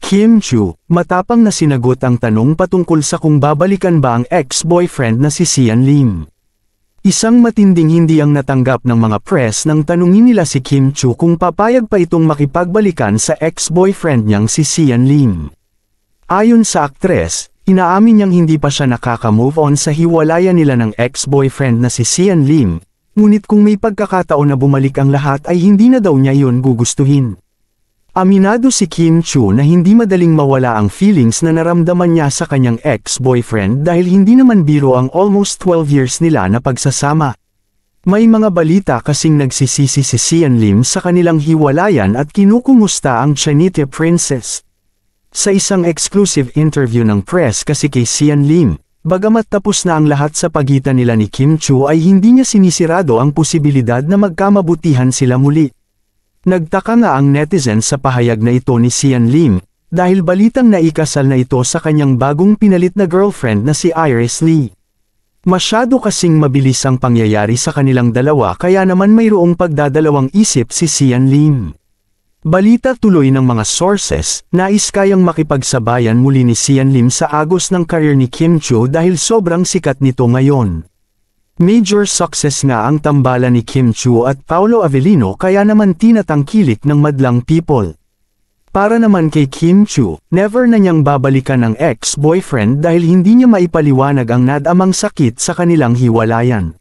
Kim Chu, matapang na sinagot ang tanong patungkol sa kung babalikan ba ang ex-boyfriend na si Sian Lim. Isang matinding hindi ang natanggap ng mga press nang tanungin nila si Kim Chu kung papayag pa itong makipagbalikan sa ex-boyfriend niyang si Sian Lim. Ayon sa aktres, inaamin niyang hindi pa siya nakaka-move on sa hiwalayan nila ng ex-boyfriend na si Sian Lim, ngunit kung may pagkakataon na bumalik ang lahat ay hindi na daw niya yun gugustuhin. Aminado si Kim Chu na hindi madaling mawala ang feelings na naramdaman niya sa kanyang ex-boyfriend dahil hindi naman biro ang almost 12 years nila na pagsasama. May mga balita kasing nagsisisi si Sian Lim sa kanilang hiwalayan at kinukumusta ang Chinite princess. Sa isang exclusive interview ng press kasi kay Sian Lim, bagamat tapos na ang lahat sa pagitan nila ni Kim Chu ay hindi niya sinisirado ang posibilidad na magkamabutihan sila muli. Nagtaka nga ang netizens sa pahayag na ito ni Sian Lim, dahil balitang naikasal na ito sa kanyang bagong pinalit na girlfriend na si Iris Lee. Masyado kasing mabilis ang pangyayari sa kanilang dalawa kaya naman mayroong pagdadalawang isip si Sian Lim. Balita tuloy ng mga sources, nais kayang makipagsabayan muli ni Sian Lim sa agos ng career ni Kim Chu dahil sobrang sikat nito ngayon. Major success nga ang tambalan ni Kim Chu at Paolo Avellino kaya naman tinatangkilik ng madlang people. Para naman kay Kim Chu, never na niyang babalikan ang ex-boyfriend dahil hindi niya maipaliwanag ang nadamang sakit sa kanilang hiwalayan.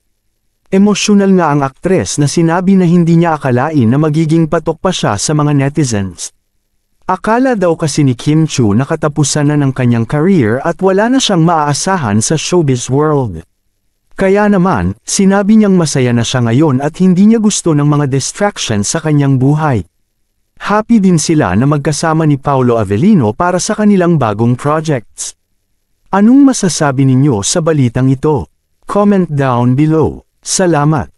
Emosyonal nga ang aktres na sinabi na hindi niya akalain na magiging patok pa siya sa mga netizens. Akala daw kasi ni Kim Chu na katapusan na ng kanyang career at wala na siyang maaasahan sa showbiz world. Kaya naman, sinabi niyang masaya na siya ngayon at hindi niya gusto ng mga distractions sa kanyang buhay. Happy din sila na magkasama ni Paolo Avellino para sa kanilang bagong projects. Anong masasabi ninyo sa balitang ito? Comment down below. Salamat!